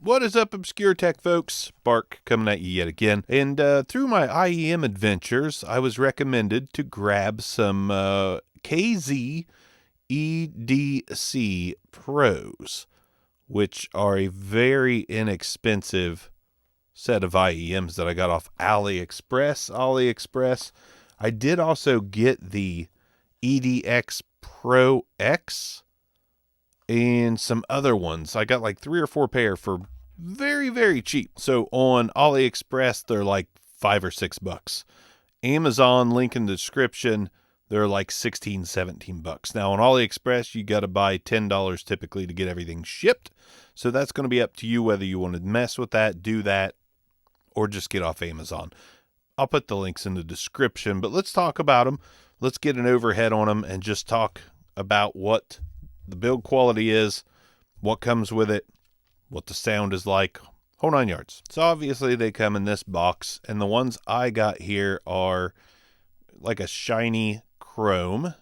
What is up, Obscure Tech folks? Bark coming at you yet again. And through my IEM adventures, I was recommended to grab some KZ EDC Pros, which are a very inexpensive set of IEMs that I got off AliExpress. I did also get the EDX Pro X and some other ones. I got like 3 or 4 pair for very, very cheap. So on AliExpress, they're like $5 or $6. Amazon, link in the description, they're like $16, $17. Now on AliExpress, you got to buy $10 typically to get everything shipped. So that's going to be up to you whether you want to mess with that, do that, or just get off Amazon. I'll put the links in the description, but let's talk about them. Let's get an overhead on them and just talk about what the build quality is, what comes with it, what the sound is like, whole 9 yards. So obviously they come in this box, and the ones I got here are like a shiny chrome.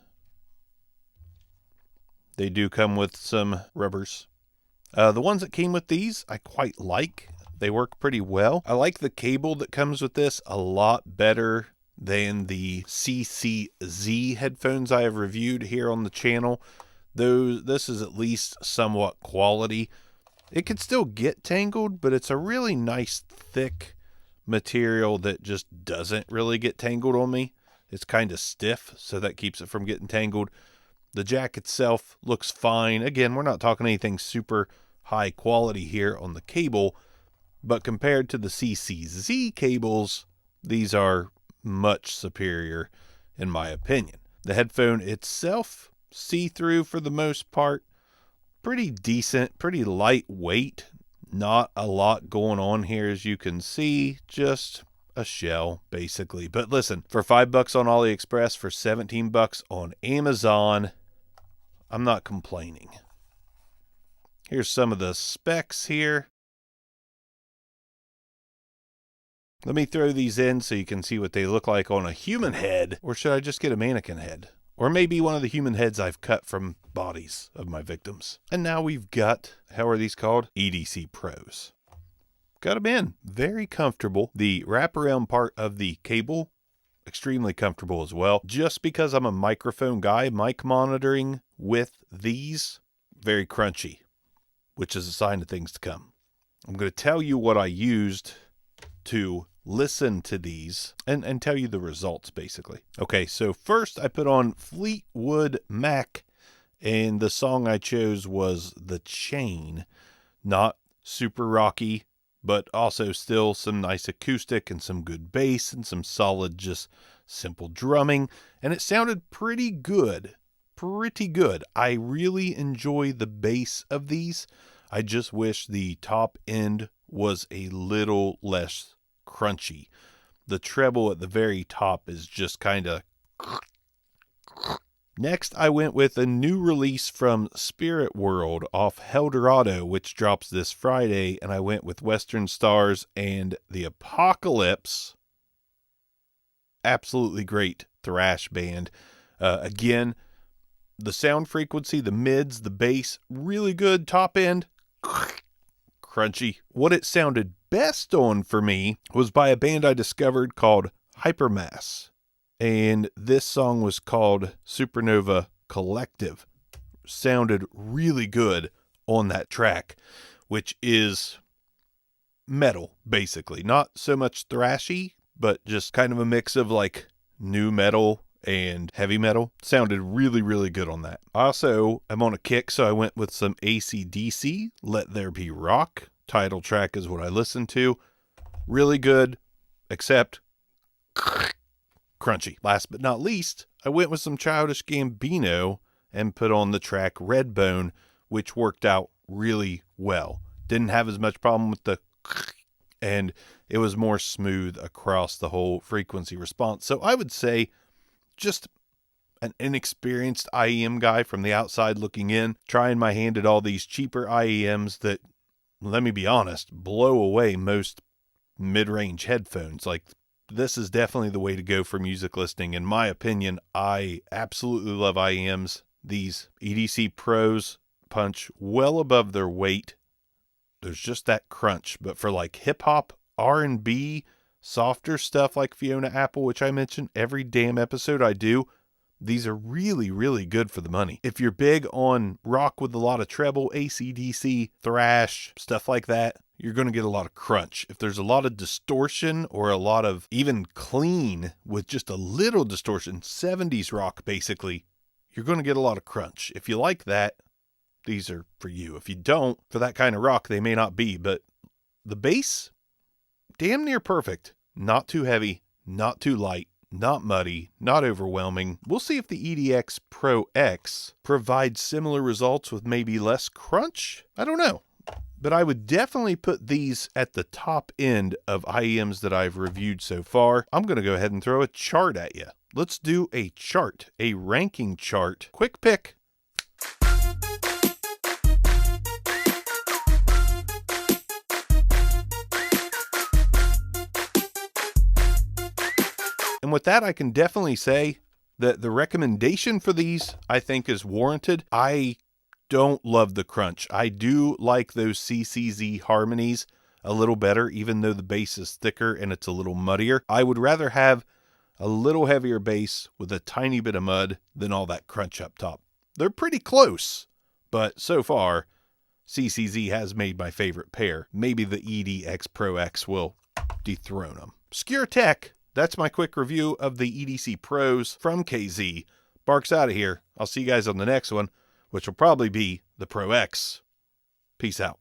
They do come with some rubbers. The ones that came with these I quite like. They work pretty well. I like the cable that comes with this a lot better than the CCZ headphones I have reviewed here on the channel. This is at least somewhat quality. It could still get tangled, but it's a really nice thick material that just doesn't really get tangled on me. It's kind of stiff, so that keeps it from getting tangled. The jack itself looks fine. Again, we're not talking anything super high quality here on the cable, but compared to the CCZ cables, these are much superior in my opinion. The headphone itself, see-through for the most part, pretty decent, pretty lightweight, not a lot going on here as you can see, just a shell basically. But listen, for $5 on AliExpress, for $17 on Amazon, I'm not complaining. Here's some of the specs here. Let me throw these in so you can see what they look like on a human head, or should I just get a mannequin head? Or maybe one of the human heads I've cut from bodies of my victims. And now we've got, how are these called? EDC Pros. Got them in. Very comfortable. The wraparound part of the cable, extremely comfortable as well. Just because I'm a microphone guy, mic monitoring with these, very crunchy, which is a sign of things to come. I'm going to tell you what I used to listen to these and tell you the results basically. Okay, so first I put on Fleetwood Mac, and the song I chose was The Chain. Not super rocky, but also still some nice acoustic and some good bass and some solid just simple drumming, and it sounded pretty good. I really enjoy the bass of these. I just wish the top end was a little less crunchy. The treble at the very top is just kind of... Next, I went with a new release from Spirit World off Eldorado, which drops this Friday, and I went with Western Stars and The Apocalypse. Absolutely great thrash band. Again, the sound frequency, the mids, the bass, really good. Top end, crunchy. What it sounded best on for me was by a band I discovered called Hypermass, and this song was called Supernova Collective. Sounded really good on that track, which is metal basically, not so much thrashy, but just kind of a mix of like new metal and heavy metal. Sounded really, really good on that. Also, I'm on a kick, so I went with some AC/DC, Let There Be Rock. Title track is what I listened to. Really good, except crunchy. Last but not least, I went with some Childish Gambino and put on the track Redbone, which worked out really well. Didn't have as much problem with the and it was more smooth across the whole frequency response. So I would say just an inexperienced IEM guy from the outside looking in, trying my hand at all these cheaper IEMs that, let me be honest, blow away most mid-range headphones. Like, this is definitely the way to go for music listening. In my opinion, I absolutely love IEMs. These EDC Pros punch well above their weight. There's just that crunch. But for like hip hop, R&B, softer stuff like Fiona Apple, which I mention every damn episode I do, these are really, really good for the money. If you're big on rock with a lot of treble, AC/DC, thrash, stuff like that, you're going to get a lot of crunch. If there's a lot of distortion or a lot of even clean with just a little distortion, 70s rock basically, you're going to get a lot of crunch. If you like that, these are for you. If you don't, for that kind of rock, they may not be, but the bass, damn near perfect. Not too heavy, not too light, not muddy, not overwhelming. We'll see if the EDX Pro X provides similar results with maybe less crunch. I don't know. But I would definitely put these at the top end of IEMs that I've reviewed so far. I'm going to go ahead and throw a chart at you. Let's do a chart, a ranking chart. Quick pick. And with that, I can definitely say that the recommendation for these, I think, is warranted. I don't love the crunch. I do like those CCZ harmonies a little better, even though the bass is thicker and it's a little muddier. I would rather have a little heavier bass with a tiny bit of mud than all that crunch up top. They're pretty close, but so far, CCZ has made my favorite pair. Maybe the EDX Pro X will dethrone them. Obscure Tech. That's my quick review of the EDC Pros from KZ. Barks out of here. I'll see you guys on the next one, which will probably be the Pro X. Peace out.